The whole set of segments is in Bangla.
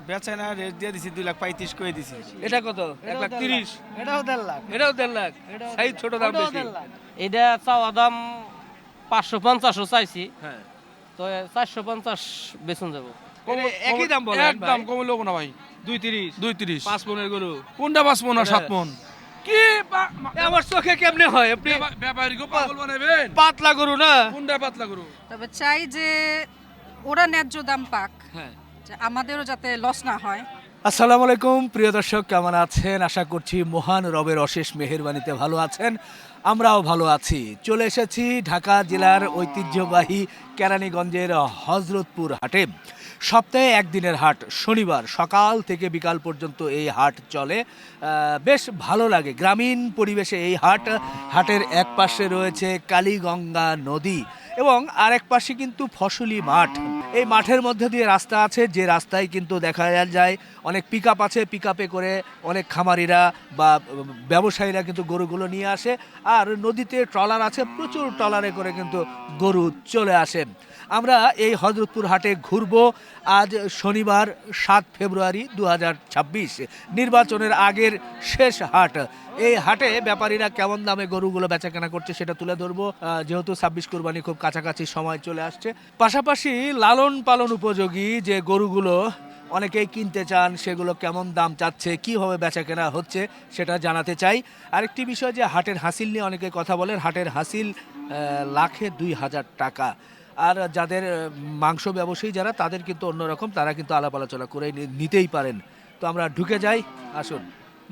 বেচা না রেট দিয়ে দিছি 2,35,000 করে দিছি। এটা কত? 1,30,000। এটাও 1.5 লাখ। এটাও 1.5 লাখ। সাইজ ছোট দাম ওটাও বেশি। 1.5 লাখ। এটা চাওয়া দাম 550 চাইছি, হ্যাঁ। তো 450 বেচন যাব। এটা একই দাম বলেন একদম কমে লোক না ভাই। 2.30 2.30 5 মনের গরু। কোনটা 5 মন আর 7 মন? কি এ আমার চোখে কেমনে হয়? আপনি ব্যাপারীকে পাগল বানাবেন? পাতলা গরু না? কোনটা পাতলা গরু? তবে চাই যে ওরা ন্যায্য দাম পাক, হ্যাঁ। যে আমাদেরও যাতে লস না হয়। আসসালামু আলাইকুম প্রিয় দর্শক, কেমন আছেন? আশা করছি মহান রবের অশেষ মেহেরবানিতে ভালো আছেন। আমরাও ভালো আছি। চলে এসেছি ঢাকা জেলার ঐতিহ্যবাহী কেরানীগঞ্জের হযরতপুর হাটে। সপ্তাহে একদিনের হাট, শনিবার সকাল থেকে বিকাল পর্যন্ত এই হাট চলে। বেশ ভালো লাগে গ্রামীণ পরিবেশে এই হাটের এক পাশে রয়েছে কালীগঙ্গা নদী এবং আরেক পাশে কিন্তু ফসলি মাঠ। এই মাঠের মধ্যে দিয়ে রাস্তা আছে, যে রাস্তায় কিন্তু দেখা যায় অনেক পিকআপ আছে, পিকআপে করে অনেক খামারিরা বা ব্যবসায়ীরা কিন্তু গরুগুলো নিয়ে আসে। আর নদীতে ট্রলার আছে, প্রচুর ট্রলারে করে কিন্তু গরু চলে আসে। আমরা এই হযরতপুর হাটে ঘুরবো। আজ শনিবার 7 ফেব্রুয়ারি 2026, নির্বাচনের আগের শেষ হাট। এই হাটে ব্যাপারীরা কেমন দামে গরুগুলো বেচাকেনা করছে সেটা তুলে ধরবো, যেহেতু 26 কুরবানি খুব কাছাকাছি সময় চলে আসছে। পাশাপাশি লালন পালন উপযোগী যে গরুগুলো অনেকেই কিনতে চান, সেগুলো কেমন দাম চাচ্ছে, কীভাবে বেচাকেনা হচ্ছে সেটা জানাতে চাই। আরেকটি বিষয়, যে হাটের হাসিল নিয়ে অনেকে কথা বলেন। হাটের হাসিল লাখে 2,000 টাকা। আর যাদের মাংস ব্যবসায়ী যারা, তাদের কিন্তু অন্যরকম, তারা কিন্তু আলাপ আলোচনা করে নিতেই পারেন। তো আমরা ঢুকে যাই, আসুন।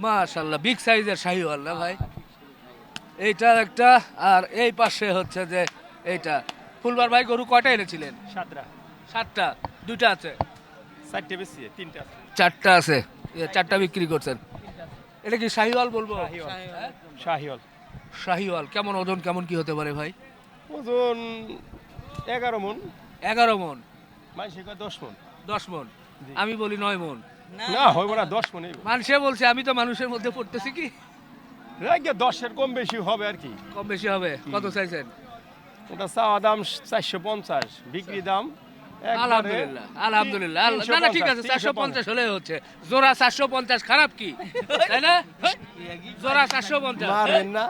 মাশাআল্লাহ, বিগ সাইজের শাহিওয়াল না ভাই? এইটা একটা, আর এই পাশে হচ্ছে যে এইটা। ফুলবার ভাই গরু কয়টা এনেছিলেন? 7টা। 2টা আছে? 4টে বেশি, 3টে আছে। 4টা আছে। 4টা বিক্রি করছেন। এটা কি শাহিওয়াল বলবো? শাহিওয়াল। শাহিওয়াল কেমন ওজন, কেমন কি হতে পারে ভাই? ওজন 11 মণ। 11 মণ। মাইসে কয় 10 মণ। 10 মণ। আমি বলি 9 মণ। না হইব না, 10 মণ। মানুষে বলছে, আমি তো মানুষের মধ্যে পড়তেছি কি? রাগে 10-এর কম বেশি হবে আর কি। কম বেশি হবে। কত চাইছেন? ওটা চাওয়া দাম 450, বিক্রি দাম আলহামদুলিল্লাহ, আলহামদুলিল্লাহ। না না, ঠিক আছে, 450 হলে হচ্ছে। জোড়া 450 খারাপ কি, তাই না? জোড়া 450 মারবেন না,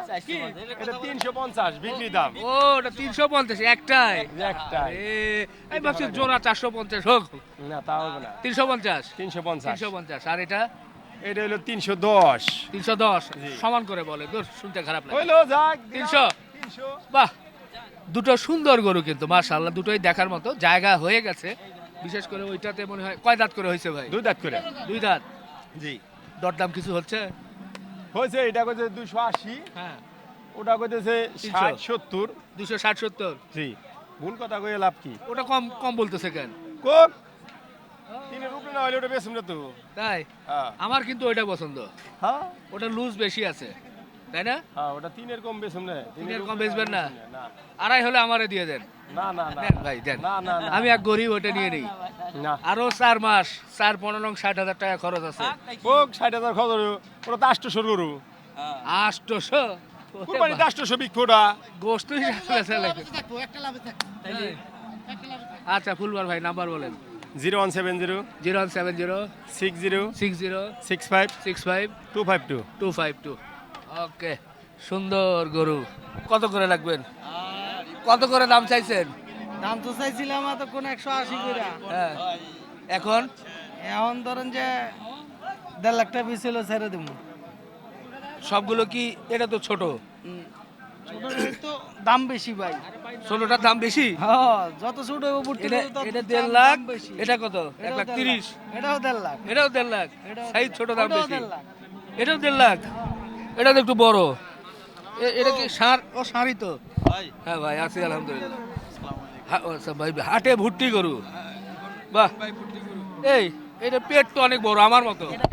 এটা 350 বিক্রি দাম। ও, ওটা 350 একটাই। একটাই। আমি ভাবছি জোড়া 450 হোক। না, তা হবে না। 350। 350। 350। আর এটা এটা হলো 310। 310। সমান করে বলে, দূর, শুনতে খারাপ লাগে। হইলো যাক 300। 300। বাহ, দুটো সুন্দর গরু কিন্তু মাশাআল্লাহ, দুটোই দেখার মতো। জায়গা হয়ে গেছে, বিশেষ করে ওইটাতে মনে হয়। কয় দাঁত করে হয়েছে ভাই? 2 দাঁত করে। 2 দাঁত। জি। দরদাম কিছু হচ্ছে? হয়েছে, এটা কইছে 280, হ্যাঁ। ওটা কইতেছে 60 70। 260 70। জি। ভুল কথা কইয়া লাভ কি? ওটা কম কম বলতেছে কেন? কোক তিনের উপরে না হইলে ওটা বেশি না তো। তাই? হ্যাঁ। আমার কিন্তু ওইটা পছন্দ। হ্যাঁ, ওটা লুজ বেশি আছে, তাই না? হ্যাঁ, ওটা তিনের কম বেশি না। তিনের কম বেচবেন না? না আড়াই হলে আমারে দিয়ে দেন। না না না দেন ভাই, দেন। না না না আমি এক গরিব, ওটা নিয়ে নেই। না। আরো 4 মাস, 4-15 60,000 টাকা খরচ আছে। কোক 60,000 খরচ হলো, ওটা তো 800 গরু। 800। কুরবানি 800 বিক্রি। গোস্ত হিসাবে লাগে। আচ্ছা, ফুলবার ভাই নাম্বার বলেন। 0170 0170 60 60 65 65 252। 252। ওকে, সুন্দর গরু। কত করে লাগবেন? কত করে দাম চাইছেন? দাম তো চাইছিলাম তো কোন 180 কইরা। হ্যাঁ। এখন এখন ধরেন যে 1.5 লাখ টাকা পিছিল ছেড়ে দেবো। সবগুলো কি? এটা তো ছোট। তো দাম বেশি ভাই। ছোটটার দাম বেশি। হ্যাঁ, যত ছোট হবে বুট্টি এটা তত এটা দাম 1.5 লাখ। বেশি। এটা কত? এটাও 1,30,000। এটাও 1.5 লাখ। এটাও 1.5 লাখ। সাইজ ছোট, দাম ওটাও বেশি। 1.5 লাখ। এটাও 1.5 লাখ। এটা তো একটু বড়। এটা কি ষাঁড়? ও, ষাঁড়ই তো। হ্যাঁ ভাই, আছি আলহামদুলিল্লাহ। আচ্ছা ভাই, হাটে ভুট্টি গরু। বাহ। এই, এটা পেট তো অনেক বড়, আমার মতো। এটা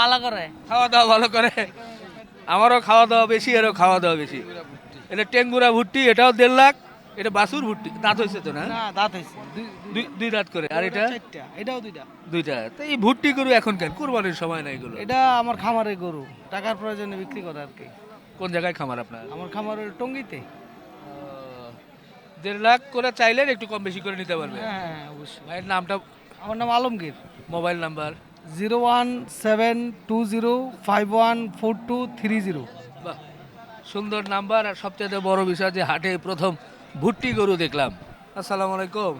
ভালো করে। খাওয়া দাওয়া ভালো করে। আমারও খাওয়া দাওয়া বেশি, এরও খাওয়া দাওয়া বেশি। এটা টেঙ্গুরা ভুট্টি, এটাও 1.5 লাখ। এটা বাসুর ভুট্টি, দাঁত হয়েছে তো না? না, দাঁত হইছে। দুই দাঁত করে। আর এটা 4টা, এটাও 2টা। 2টা। তো এই ভুট্টি গরু এখন কেন? কুরবানির সময় নাই এগুলো। এটা আমার খামারের গরু, টাকার প্রয়োজনে বিক্রি করে আর কি। কোন জায়গায় খামার আপনার? আমার খামারের টঙ্গিতে। 1.5 লাখ করে চাইলেন, একটু কম বেশি করে নিতে পারবে। হ্যাঁ, অবশ্যই। ভাইয়ের নামটা? আমার নাম আলমগীর। Mobile number? 01720514230। বাহ, সুন্দর নাম্বার। আর সবচেয়ে বড় বিষয় যে হাটে প্রথম ভুট্টি গরু দেখলাম। আসসালামু আলাইকুম।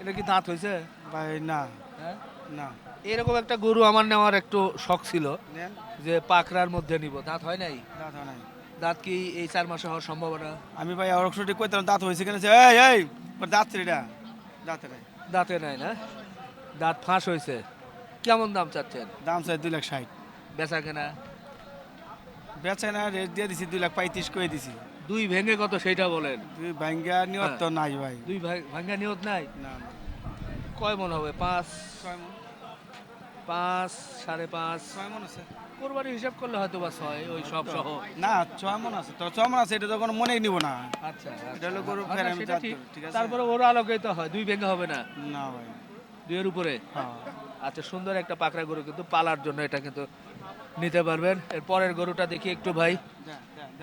এটা কি দাঁত হয়েছে? ভাই না, হ্যাঁ, না এরকম একটা গরু আমার নেওয়ার একটু শখ ছিল নেন, যে পাকড়ার মধ্যে নিব। দাঁত হয় নাই? দাঁত হয় নাই। দাঁত কি এই 4 মাসে হওয়ার সম্ভাবনা? আমি ভাই আর একশো কইতাম দাঁত হয়েছে কেন, এই এই ওর দাঁত ছেড়ে দাঁতে নাই, দাঁতে নাই না? দাঁত ফাঁস হয়েছে। কেমন দাম চাচ্ছেন? দাম চাই 2,60,000। বেচা কেনা? বেচে না, রেট দিয়ে দিছি 2,35,000 করে দিছি। দুই ভেঙে কত সেইটা বলেন। তুই ভাঙ্গা নিয়ত তো নাই ভাই। দুই ভাঙ্গা নিয়ত নাই? না না, কয় মন হবে? 5, 6 মণ, 5, 5.5। 6 মণ আছে। কোরবানি হিসাব করলে হয়তো বা 6, ওই সব সহ। না 6 মণ আছে, তো 6 মণ আছে, এটা তো কোনো মনে নিব না। আচ্ছা, এটা হলো গরু আচ্ছা, ফের আমি সেটা জাত ঠিক। করি, ঠিক আছে? তারপরে ওর আলোকেই তো হয়, দুই ভেঙে হবে না? না ভাই, 2 এর উপরে? হ্যাঁ। আচ্ছা, সুন্দর একটা পাকড়া গরু, কিন্তু পালার জন্য এটা কিন্তু নিতে পারবেন। এর পরের গরুটা দেখি একটু ভাই।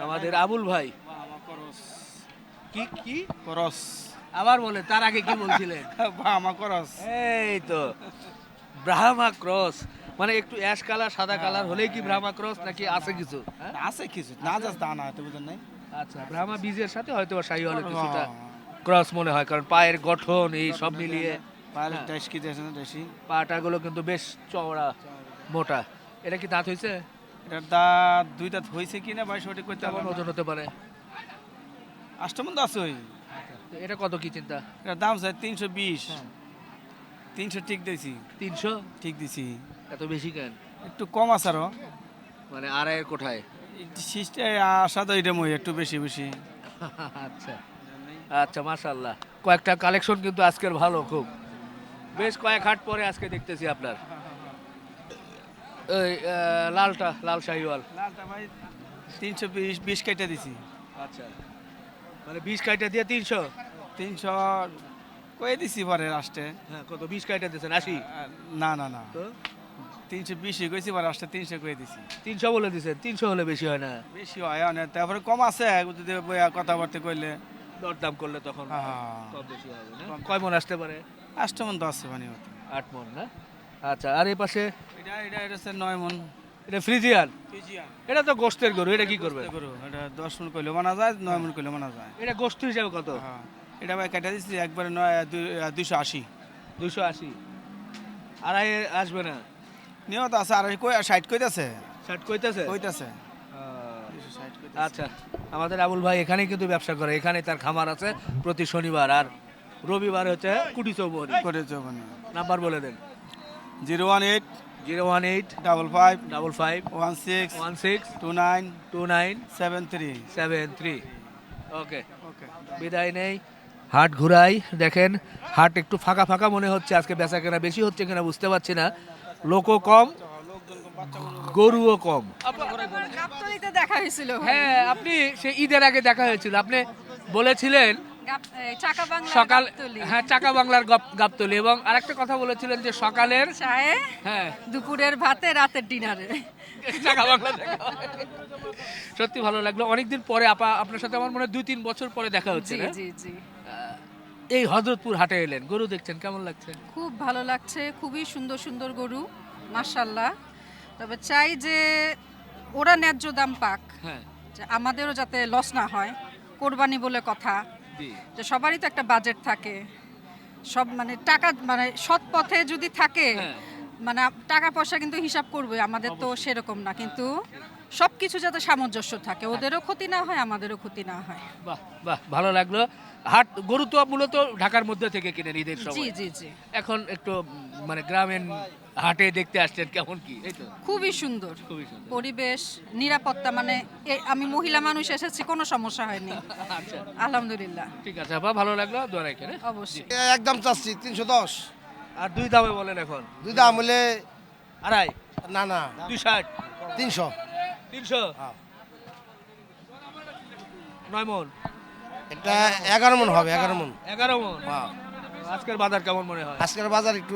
আমাদের আবুল ভাই। আমার করস, কি কি করস, আবার বলে, তার আগে কি বলছিলেন? আমার করস। এই তো ব্রাহ্মা ক্রস, মানে একটু অ্যাশ কালার সাদা কালার হলেই কি ব্রাহ্মা ক্রস, নাকি আছে কিছু? হ্যাঁ? আছে কিছু, না যাস তা না, এটা বুঝেন নাই? আচ্ছা, ব্রাহ্মা বীজের সাথে হয়তো শাহিওয়ালের কিছুটা হ্যাঁ। ক্রস মনে হয়, কারণ পায়ের গঠন এই সব মিলিয়ে পায়ের ড্যাশ কি দেশ না দেশি। পাটাগুলো কিন্তু বেশ চওড়া মোটা। এটা কি দাঁত হয়েছে? এটার দাঁত 2 দাঁত হয়েছে কিনা ভাই সঠিক করতে কেমন পারবো না। ওজন হতে পারে? আষ্টমন তো আছে ওই। তো এটা কত কি চিন্তা? এটার দাম চাই 320। 300 ঠিক দিয়েছি, 300? ঠিক দিছি। এত বেশি কেন? একটু কম আছে আরো, মানে আড়াইয়ের কোঠায়? সিস্টে আশা তো এটা মই একটু বেশি বেশি। আচ্ছা আচ্ছা, মাশাআল্লাহ। কয়েকটা কালেকশন কিন্তু আজকের ভালো, খুব বেশ কয়েক হাট পরে আজকে দেখতেছি আপনার। এই লালটা, লাল শাহিওয়াল। লালটা ভাই 320 কেটে দিছি। আচ্ছা, মানে 20 কাইটা দিয়ে 300? 300 কয়ে দিছি পরে লাস্টে। হ্যাঁ, কত? 20 কাইটা দিয়েছেন? 80? না না না, তো 320 কইছি পরে লাস্টে 300 কয়ে দিছি। 300 বলে দিয়েছেন? 300 হলে বেশি হয় না? বেশি হয় অনেক, তারপরে কম আছে যদি কথাবার্তা কইলে। দরদাম করলে তখন হ্যাঁ, কম বেশি হবে না? কয় মন আসতে পারে? আষ্টমন তো আছে মানে মতো। 8 মন না? আচ্ছা, আর এই পাশে এটা এটা এটা হচ্ছে 9 মণ। এটা ফ্রিজিয়ান। এটা তো গোস্তের গরু, এটা কি করবে? গরু এটা 10 মণ কইলে মানা যায়, 9 মণ কইলে মানা যায়। এটা গোস্ত হিসাবে কত? হ্যাঁ, এটা ভাই কেটে দিছি একবারে 280। 280? আড়াই আসবে না? নিয়ত আছে আর 60 কইতাছে, 60 কইতেছে? কইতাছে। আচ্ছা, আমাদের আবুল ভাই এখানেই কিন্তু ব্যবসা করে, এখানে তার খামার আছে প্রতি শনিবার, আর রবিবার হচ্ছে কুটি চৌবহরি। করেছে মানে নাম্বার বলে দেন। 018 018 55 55 16 16 29 29 73। 73। ওকে, ওকে, বিদায় নেই। হাট ঘুরাই, দেখেন হাট একটু ফাঁকা ফাঁকা মনে হচ্ছে আজকে, বেচা কেনা বেশি হচ্ছে কিনা বুঝতে পারছি না। লোকও কম, গরুও কম। গাবতলীতে দেখা হয়েছিল ভাই। হ্যাঁ, আপনি সে ঈদের আগে দেখা হয়েছিল, আপনি বলেছিলেন চাকা বাংলা সকাল, হ্যাঁ চাকা বাংলার গাবতলী, এবং আরেকটা কথা বলেছিলেন যে সকালের চায়ে, হ্যাঁ দুপুরের ভাতে, রাতের ডিনারে। চাকা বাংলা দেখা হয়। সত্যি ভালো লাগলো, অনেকদিন পরে আপা আপনার সাথে আমার মনে হয় 2-3 বছর পরে দেখা হচ্ছে জি না? জি জি, এই হযরতপুর হাটে এলেন, গরু দেখছেন, কেমন লাগছে? খুব ভালো লাগছে, খুবই সুন্দর সুন্দর গরু, মাশাআল্লাহ। তবে চাই যে ওরা ন্যায্য দাম পাক, হ্যাঁ, যে আমাদেরও যাতে লস না হয়। কোরবানি বলে কথা, জি, যে সবারই তো একটা বাজেট থাকে, সব মানে টাকা মানে সৎ পথে যদি থাকে, হ্যাঁ। মানে টাকা পয়সা কিন্তু হিসাব করবে, আমাদের তো সেরকম না, কিন্তু সবকিছু যাতে সামঞ্জস্য থাকে, ওদেরও ক্ষতি না হয়, আমাদেরও ক্ষতি না হয়। বাহ বাহ, ভালো লাগলো। হাট গরু তো মূলত ঢাকার মধ্যে থেকে কিনেন ঈদের জি সময়, জি জি, এখন একটু মানে গ্রামের হাটে দেখতে আসছেন, কেমন কি? এই তো খুবই সুন্দর খুবই সুন্দর। পরিবেশ, নিরাপত্তা, মানে আমি মহিলা মানুষ এসেছি, কোনো সমস্যা হয়নি, আচ্ছা, আলহামদুলিল্লাহ। ঠিক আছে আপা, ভালো লাগলো, দোয়া রাখেন। হ্যাঁ? অবশ্যই। একদম চাচ্ছি 310। আর দুই দামে বলেন এখন? দুই দাম হলে আড়াই? না না 260? 300। 300? হ্যাঁ। 9 মন? এটা 11 মণ হবে, 11 মণ। 11 মন? হ্যাঁ। আজকের বাজার কেমন মনে হয়? আজকের বাজার একটু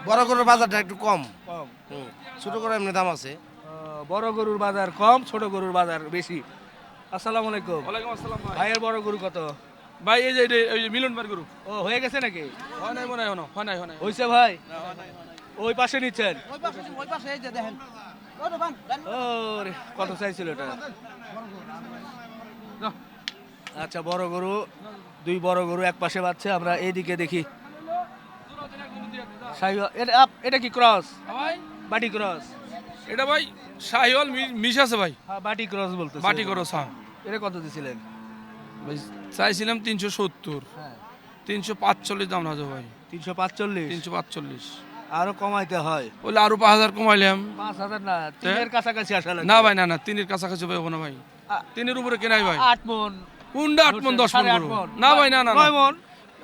বড় গরুর বাজারটা একটু কম। কম? ছোট গরুর এমনি দাম আছে। বড় গরুর বাজার কম, ছোট গরুর বাজার বেশি। আসসালামু আলাইকুম। ওয়ালাইকুম আসসালাম ভাই। ভাইয়ের বড় গরু কত? ভাই এই যে এই যে মিলন বার গরু ও হয়ে গেছে নাকি? হয় নাই মনে হয় এখনো, হয় নাই হইছে ভাই? ওই পাশে নিচ্ছেন? ওরে কত চাইছিল এটা? আচ্ছা বড় গরু, দুই বড় গরু এক পাশে বাচ্ছে, আমরা এইদিকে দেখি। এটা কি ক্রস? ভাই বাটি ক্রস? এটা ভাই শাহিওয়াল মিশ আছে ভাই, হ্যাঁ বাটি ক্রস বলতে। বাটি করো সা এটা কত দিছিলেন? ভাই চাইছিলাম 370, হ্যাঁ 345 দাম না ভাই, 345। 345 আরো কমাইতে হয়। বলে আরো 5000 কমাইলাম। 5000 না, 3 এর কাছাকাছি আসা লাগে। না ভাই, না 3-এর কাছাকাছি ভাই ওখানে ভাই, 3-এর উপরে কেনাই ভাই। 8 মন? কোনটা 8 মন 10 মন সাড়ে আট গরু? মন? না ভাই, না 9 মন?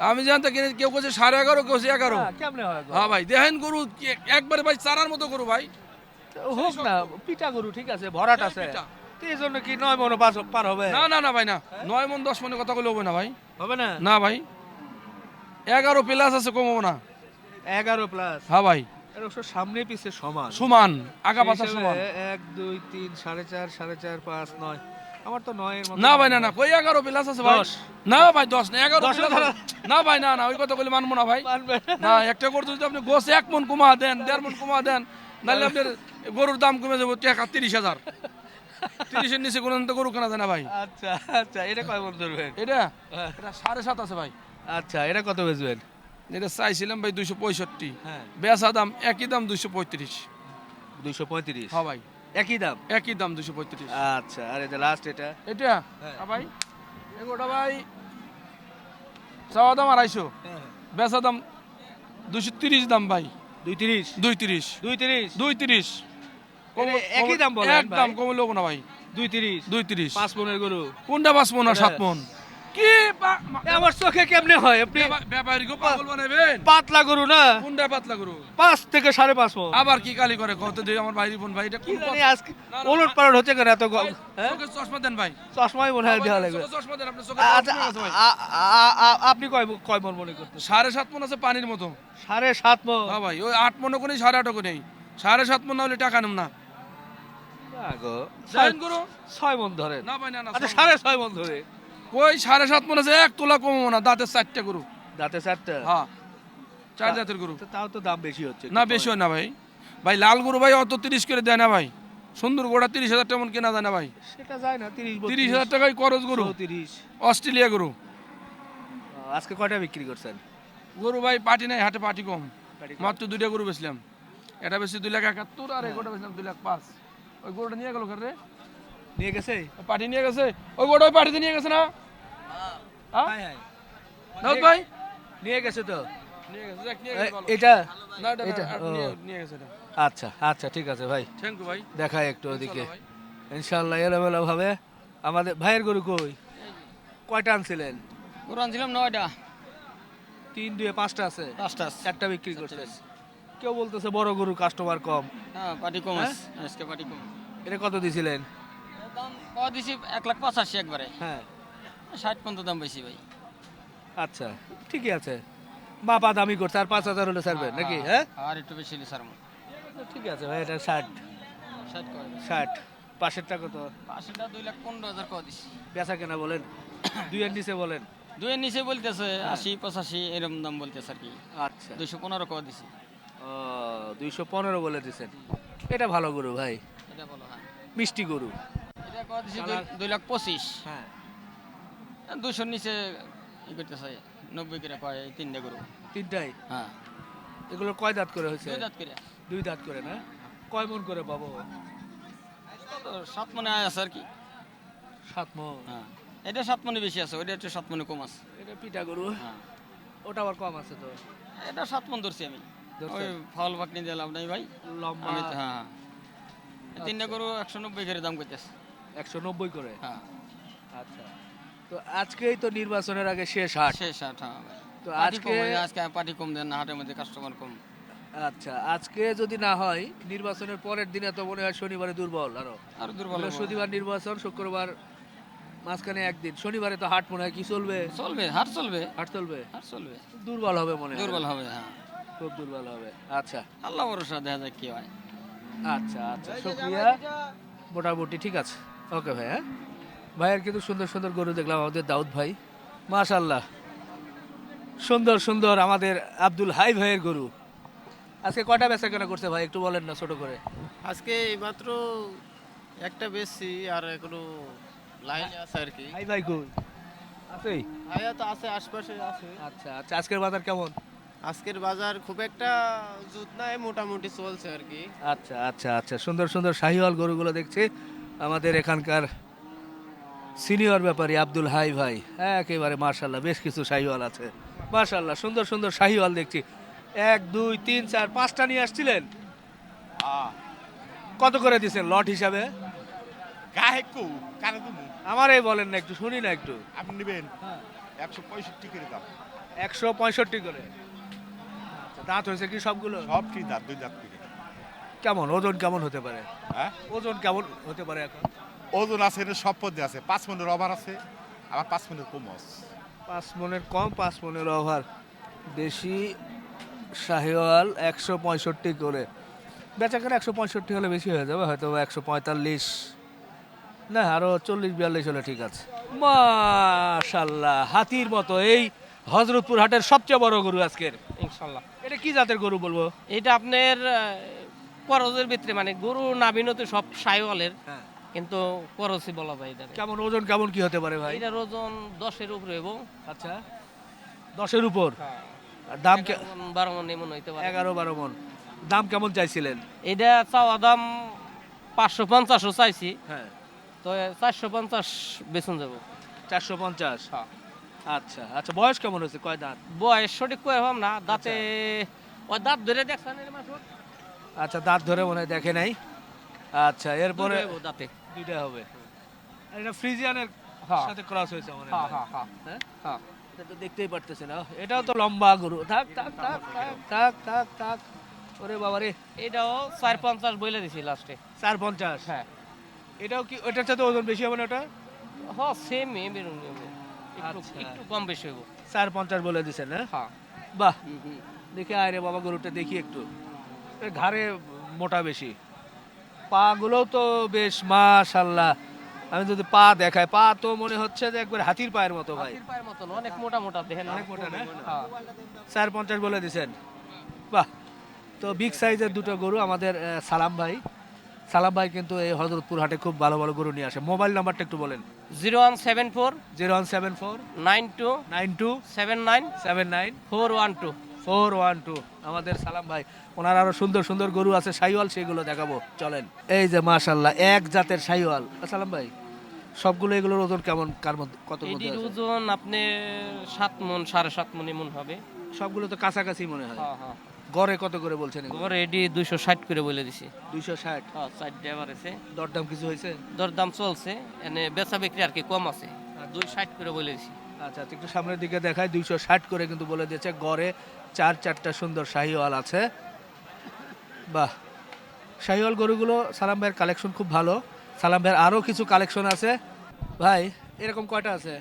আমি জানতে কিনে কেউ কাছে 11.5, কেউ 11। কেমনে হয় গো? হ্যাঁ ভাই দেখেন গরু একবারে ভাই চারার মতো গরু ভাই। হোক না, পিটা গরু ঠিক আছে, ভরাট আছে, পিটা। তো এই জন্য কি 9 মন পার হবে? না ভাই, না 9 মন 10 মনের কথা বলে হবে না ভাই। হবে না? না ভাই 11 প্লাস আছে, কমবো না। 11 প্লাস? হ্যাঁ ভাই এর অবশ্য সামনে পিছে সমান, সমান, আগা পাছা সমান। 1 2 3 4.5 4.5 5 9, আমার তো 9 এর মতো। না ভাই, না কই 11 প্লাস আছে ভাই। 10 না ভাই 10 না, 11 10 plus আছে। না ভাই, না ওই কথা বলে মানবো না ভাই। মানবে না একটা গরু যদি আপনি গোস 1 মন কমা দেন, 1.5 মন কমা দেন, নাহলে আপনার গরুর দাম কমে যাবে টাকা 30,000। 30-এর নিচে কোনো তো গরু কেনা যায় না ভাই। আচ্ছা আচ্ছা, এটা কয় মন ধরবেন? এটা হ্যাঁ। এটা 7.5 আছে ভাই। আচ্ছা, এটা কত বেচবেন? এটা চাইছিলাম ভাই 265, হ্যাঁ বেচা দাম একই দাম 235। 235? হ্যাঁ ভাই একই দাম? একই দাম 235। আচ্ছা, আর এই যে লাস্ট এটা? এটা হ্যাঁ ভাই এগোটা ভাই চাওয়া দাম 250, বেচা দাম 230 দাম ভাই। 230? 230 230? 230 এটা একই দাম বলেন এক দাম কমে লোক না ভাই। 230? 230 5 মনের গরু? কোনটা 5 মন আর 7 মন? কি আমার চোখে কেমনে হয়? আপনি ব্যাপারী গো পাগল বানাবেন? পাতলা গরু না, কোনটা পাতলা গরু? 5 থেকে 5.5 মন। আবার কি কালি করে কত দিই আমার ভাই বোন ভাই, এটা কি কোন জানি কথা? আজকে ওলট পালট হচ্ছে কেন এত ভাই, হ্যাঁ? চোখে চশমা দেন ভাই। চশমাই মনে হয় দেওয়া লাগবে। চোখে চশমা দেন, আপনি চোখে আচ্ছা, চশমা আছে ভাই। আপনি কয় মন মনে করতেছেন? 7.5 মন আছে পানির মতো। 7.5 মন? হ্যাঁ ভাই ওই 8 মনে কোনি 8.5 নেই, 7.5 মন না হলে টাকা নেব না। না গো, জানেন গরু? 6 মন ধরেন। না ভাই, না আচ্ছা 6.5 মন ধরে। ওই 7.5 মন আছে, 1 তোলা কমবো না। দাঁতের 4টা গরু। দাঁতে 4টা? হ্যাঁ 4 জাতের গরু। তো তাও তো দাম বেশি হচ্ছে। না বেশি হয় না ভাই। ভাই লাল গরু ভাই অত 30 করে দেয় না ভাই। সুন্দর গোড়া 30,000 টাকা মন কেনা যায় না ভাই। সেটা যায় না 30 30,000 টাকায় করজ গরু, 30। অস্ট্রেলিয়া গরু। আজকে কয়টা বিক্রি করছেন? গরু ভাই পাটি নাই, হাটে পাটি কম। পাটি কম। মাত্র 2টা গরু বেচলাম। এটা বেশি 2,71,000 আর এগোটা বেচলাম 2,05,000। ওই গরুটা নিয়ে গেল ঘরে, নিয়ে গেছে? পাটি নিয়ে গেছে। ওই গরুটা ওই পাটিতে নিয়ে গেছে না? হ্যাঁ হ্যাঁ হ্যাঁ, দাউদ ভাই নিয়ে গেছে তো। নিয়ে গেছে, যাক নিয়ে গেছে ভালো। এটা? না এটা এটা, নিয়ে গেছে এটা। আচ্ছা আচ্ছা, ঠিক আছে ভাই, থ্যাংক ইউ ভাই। দেখাই একটু ওদিকে। ভাই। ইনশাআল্লাহ এলোমেলো ভাবে। আমাদের ভাইয়ের গরু কই? কয়টা আনছিলেন? গরু আনছিলাম 9টা। 3 2 5টা আছে? 5টা। 4টা বিক্রি করছেন। কেউ বলতেছে বড় গরু কাস্টমার কম। হ্যাঁ পাটি কম হ্যাঁ? আছে, আজকে পাটি কম। এটা কত দিছিলেন? দাম পাওয়া দিছি 1,85,000 একবারে। হ্যাঁ 60 পর্যন্ত দাম বেশি ভাই। আচ্ছা, ঠিকই আছে। বাপা দামি করছে, আর 5,000 হলে ছাড়বেন নাকি? হ্যাঁ আর একটু বেশি হলে ছাড়বো। ঠিক আছে ভাই, এটা 60 60 করে। 60। পাশেরটা কত? পাশেরটা 2,15,000 করে দিছি। বেচা কেনা বলেন, 2 এর নিচে বলেন। 2 এর নিচে বলতেছে 80-85 এরকম দাম বলতেছে আর কি। আচ্ছা, 215 করে দিছি। 215 বলে দিছেন। এটা ভালো গরু ভাই, এটা বলো হ্যাঁ। মিষ্টি গরু। এটা করে দিছি কালার? 2,25,000। হ্যাঁ 200 নিচে ই করতেছে 90 করে কয় এই 3টা গরু। তিনটাই? হ্যাঁ এগুলো কয় দাঁত করে হয়েছে? 2 দাঁত করে। 2 দাঁত করে না? কয় মন করে পাবো? কত 7 মনে আছে আর কি। 7 মন? হ্যাঁ এটা 7 মনে বেশি আছে, ওইটা একটু 7 মনে কম আছে। এটা পিটা গরু, হ্যাঁ ওটা আবার কম আছে তো। এটা 7 মন ধরছি আমি। ধরছেন? ওই ফাউল বাকনি দিয়ে লাভ নাই ভাই। লম্বা আমি তো হ্যাঁ এই 3টা গরু 190 করে দাম করতেছে। 190 করে? হ্যাঁ আচ্ছা, তো আজকেই তো নির্বাচনের আগে শেষ হাট। শেষ হাট হ্যাঁ ভাই। তো আজকে আজকে, আজকে পার্টি কম দেন না, হাটের মধ্যে কাস্টমার কম। আচ্ছা আজকে যদি না হয়, নির্বাচনের পরের দিনে তো মনে হয় শনিবারে দুর্বল আরো। আর দুর্বল হবো। বৃহস্পতিবার নির্বাচন, শুক্রবার মাঝখানে একদিন, শনিবারে তো হাট মনে হয় কি চলবে? চলবে, হাট চলবে, হাট চলবে, হাট চলবে। দুর্বল হবে মনে হয়। দুর্বল হবে হ্যাঁ। খুব দুর্বল হবে। আচ্ছা আল্লাহ ভরসা, দেখা যাক কি হয়। আচ্ছা আচ্ছা, শুক্রিয়া, মোটামুটি ঠিক আছে। ওকে ভাই, হ্যাঁ ভাইয়ের কিন্তু সুন্দর সুন্দর গরু দেখলাম, আমাদের দাউদ ভাই। মাশাল্লাহ, সুন্দর সুন্দর আমাদের আব্দুল হাই ভাইয়ের গরু। আজকে কয়টা বেচা কেনা করছে ভাই, একটু বলেন না ছোট করে। আজকে মাত্র একটা বেশি আর এখনো লাইনে আছে আর কি। হাই ভাই কই আছেই? ভাইয়া তো আছে, আশপাশে আছে। আচ্ছা আচ্ছা, আজকের বাজার কেমন? আজকের বাজার খুব একটা জুত নাই, মোটামুটি চলছে আর কি। আচ্ছা আচ্ছা আচ্ছা, সুন্দর সুন্দর শাহিওয়াল গরুগুলো দেখছি আমাদের এখানকার সিনিয়র ব্যাপারী আব্দুল হাই ভাই। একেবারে মার্শাল্লাহ, বেশ কিছু শাহিওয়াল আছে মার্শাল্লাহ, সুন্দর সুন্দর শাহিওয়াল দেখছি। 1 2 3 4 5টা নিয়ে আসছিলেন, কত করে দিচ্ছেন লট হিসাবে? আমারই বলেন না, একটু শুনি না একটু। আপনি নেবেন 165 করে দাম। 165 করে। আচ্ছা, দাঁত হয়েছে কি সবগুলো? সব ঠিক দাঁত, 2 দাঁত করে। কেমন ওজন কেমন হতে পারে? হ্যাঁ, ওজন কেমন হতে পারে এখন? ওজন আছে, এটা সব পদে আছে। 5 মনের ওভার আছে, আবার 5 মনের কম আছে। 5 মনের কম, 5 মনের ওভার। দেশি শাহিওয়াল 165 করে। বেচাকেনা 165 হলে বেশি হয়ে যাবে, হয়তো 145, না আরো 40-42 হলে ঠিক আছে। মাশাল্লাহ, হাতির মতো এই হযরতপুর হাটের সবচেয়ে বড় গরু আজকের। ইনশাল্লাহ। এটা কি জাতের গরু বলবো? এটা আপনার করজের ভিতরে, মানে গরু নাভিনো তো সব সাইওয়ালের, হ্যাঁ। কিন্তু করসই বলা যায় এটা। কেমন ওজন কেমন কি হতে পারে ভাই? এটার ওজন 10-এর উপরে এবং আচ্ছা, 10-এর উপর। আর দাম 12 মন এমন হইতে পারে। 11-12 মন। দাম কেমন চাইছিলেন? এটা চাওয়া দাম 550 চাইছি, হ্যাঁ, তো 450 বেচন যাব। 450। আচ্ছা আচ্ছা, বয়স কেমন হয়েছে, কয় দাঁত? বয়স সঠিক কয়ে হম না, দাঁতে ওই দাঁত ধরে দেখছেন এর মাসুর? আচ্ছা, দাঁত ধরে মনে হয় দেখে নাই। আচ্ছা, এরপরে দুইটা হইবো দাঁতে। দুইটা হবে। আর এটা ফ্রিজিয়ানের হ্যাঁ। সাথে ক্রস হয়েছে মনে হ্যাঁ হয়। হ্যাঁ হ্যাঁ হ্যাঁ, হ্যাঁ। এটা তো দেখতেই পারতেছে না। এটাও তো লম্বা গরু। থাক থাক থাক থাক থাক থাক থাক। ওরে বাবা রে, এটাও 450 বইলে দিছি লাস্টে। 450। হ্যাঁ এটাও কি ওটার সাথে ওজন বেশি হবে না ওটা? হ্যাঁ, সেম এমন একটু আচ্ছা। একটু কম বেশি হইব। 450 বলে দিছেন না? হ্যাঁ। বাহ, দেখি আয় রে বাবা, গরুটা দেখি একটু। এর ঘাড়ে মোটা বেশি, পা গুলোও তো বেশ মাশাআল্লাহ। আমি যদি পা দেখাই, পা তো মনে হচ্ছে যে একবার হাতির পায়ের মতো ভাই। হাতির পায়ের মতন অনেক মোটা মোটা দেখেন। অনেক মোটা না? হ্যাঁ। 450 বলে দিছেন। বাহ, তো বিগ সাইজের দুটো গরু আমাদের সালাম ভাই। সালাম ভাই কিন্তু এই হযরতপুর হাটে খুব ভালো ভালো গরু নিয়ে আসে। মোবাইল নাম্বারটা একটু বলেন। 0174 0174 92 92 79 79 412। 412। আমাদের সালাম ভাই, ওনার আরো সুন্দর সুন্দর গরু আছে শাহিওয়াল, সেগুলো দেখাবো, চলেন। এই যে মাশাআল্লাহ, এক জাতের শাহিওয়াল। সালাম ভাই, সবগুলো এগুলোর ওজন কেমন, কার মধ্যে কত মধ্যে এটির আছে? ওজন আপনি 7 মন 7.5 মন এমন হবে। সবগুলো তো কাছাকাছি মনে হয়। হ্যাঁ হ্যাঁ। গড়ে কত করে বলছেন এগুলো? গড়ে এটি 260 করে বলে দিছি। 260। হ্যাঁ, 4 ড্রাইভার আছে। দরদাম কিছু হয়েছে? দরদাম চলছে, এনে বেচা বিক্রি আর কি কম আছে। 260 করে বলে দিছি। আচ্ছা, একটু সামনের দিকে দেখায়। 260 করে কিন্তু বলে দিয়েছে। গড়ে 4-4টা সুন্দর শাহিওয়াল আছে। বাহ, শাহিওয়াল গরুগুলো সালাম ভাইয়ের কালেকশন খুব ভালো। সালাম ভাইয়ের আরো কিছু কালেকশন আছে। ভাই, এরকম কয়টা আছে?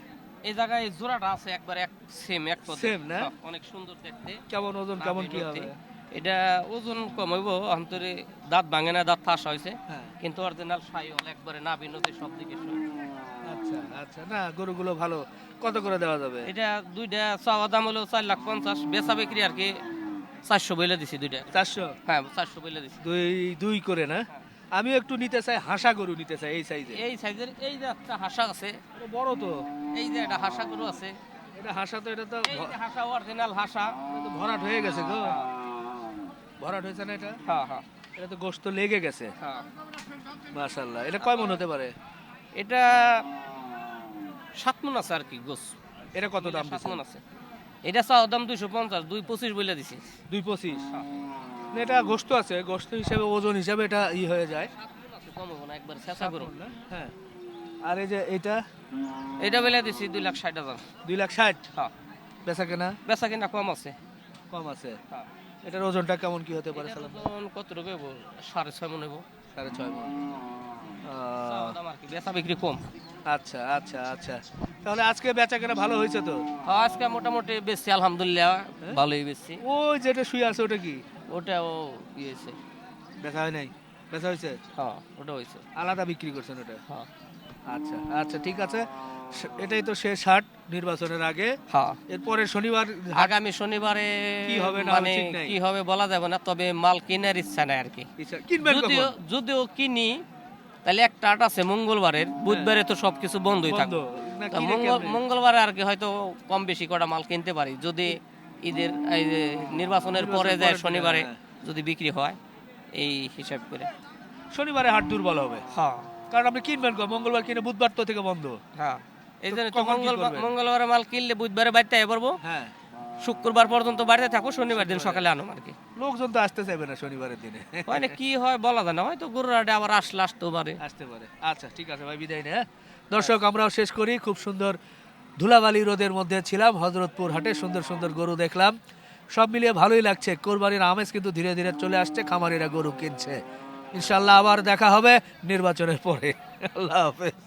এই জায়গায় জোড়াটা আছে একবার এক সেম এক পদে। Same না? হ্যাঁ, অনেক সুন্দর দেখতে। কেমন ওজন কেমন কি হবে? এটা ওজন কম হইব, অন্তরে দাঁত ভাঙে না, দাঁত ফাঁস হয়েছে, হ্যাঁ। কিন্তু অরিজিনাল শাহিওয়াল একবারে না বিনতে সব দিকে সব। আচ্ছা আচ্ছা, না গরুগুলো ভালো। কত করে দেওয়া যাবে? এটা দুইটা চাওয়া দাম হলো 4,50,000, বেচা বিক্রি আর কি 400 বলে দিছি দুইটা। 400? হ্যাঁ, 400 বলে দিছি। দুই করে না? আমিও একটু নিতে চাই, হাসা গরু নিতে চাই এই সাইজে। এই সাইজের এই যে একটা হাসা আছে, বড় তো। এই যে একটা হাসা গরু আছে, এটা হাসা তো, এটা তো এই যে হাসা অরিজিনাল হাসা। এটা তো ভরাট হয়ে গেছে গো। ভরাট হয়েছে না এটা? হ্যাঁ হ্যাঁ এটা তো গোশত লেগে গেছে। হ্যাঁ। মাশাআল্লাহ, এটা কয় মন হতে পারে? এটা 7 মন আছে আর কি গোস। এটা কত দাম 7 দিচ্ছেন? মন আছে। এটা চাওয়া দাম 250, 225 বলে দিছি। 225? না, এটা গোশত আছে, গোশত হিসাবে ওজন হিসাবে এটা হয়ে যায়। কম হবে না, একবার চেষ্টা করুন। হ্যাঁ। আর এই যে এটা এটা বলে দিছি 2,60,000। 2,60,000? হ্যাঁ। বেচা কেনা বেচা কিনা কম আছে। কম আছে। হ্যাঁ। এটার ওজনটা কেমন কি হতে পারে? এটার সালাম? ওজন কত রকম হইব? 6.5 মন হইব। 6.5 মন। চাওয়া দাম আর কি, বেচা বিক্রি কম। আচ্ছা আচ্ছা আচ্ছা, তাহলে আজকে বেচা কেনা ভালো হয়েছে তো? হ্যাঁ, আজকে মোটামুটি বেশি আলহামদুলিল্লাহ ভালোই বেশি। ওই যেটা শুয়ে আছে ওটা কি? ওটাও ইয়েছে। বেচা হয় নাই? বেচা হয়েছে? হ্যাঁ, ওটা হয়েছে। আলাদা বিক্রি করছেন ওটা? হ্যাঁ। আচ্ছা আচ্ছা, ঠিক আছে। এটাই তো শেষ হাট নির্বাচনের আগে। হ্যাঁ এরপরে শনিবার আগামী শনিবারে কি হবে না হবে মানে ঠিক নাই। কি হবে বলা যাবে না, তবে মাল কেনার ইচ্ছা নাই আর কি। কিনবেন যদিও কখন? যদিও কিনি তাহলে একটা হাট আছে মঙ্গলবারের, বুধবারে তো সবকিছু বন্ধই বন্ধ থাকবে। না তা কিনে কেমনে? মঙ্গলবারে আর কি হয়তো কম বেশি কটা মাল কিনতে পারি, যদি ঈদের এই যে নির্বাচনের পরে যায় পরের দিনে, শনিবারে হ্যাঁ। যদি বিক্রি হয় এই হিসাব করে। শনিবারে হাট দুর্বল হবে, হ্যাঁ কারণ আপনি কিনবেন কখন? মঙ্গলবার কিনে বুধবার তো থেকে বন্ধ। হ্যাঁ এই জন্য তো কখন কি করবেন? মঙ্গলবারে মাল কিনলে বুধবারে বাড়িতে আয় পারবো, হ্যাঁ, শুক্রবার পর্যন্ত বাড়িতে থাকো, শনিবার দিন সকালে আনো আর কি। লোকজন তো আসতে চাইবে না শনিবারের দিনে। হয় না কি হয় বলা যায় না, হয়তো গরুর হাটে আবার আসতেও পারে। আসতে পারে। আচ্ছা ঠিক আছে ভাই, বিদায় না। দর্শক আমরাও শেষ করি। খুব সুন্দর ধুলাবালি রোদের মধ্যে ছিলাম, হযরতপুর হাটে সুন্দর সুন্দর গরু দেখলাম, সব মিলিয়ে ভালোই লাগছে। কোরবানির আমেজ কিন্তু ধীরে ধীরে চলে আসছে, খামারিরা গরু কিনছে। ইনশাল্লাহ আবার দেখা হবে নির্বাচনের পরে। আল্লাহ হাফেজ।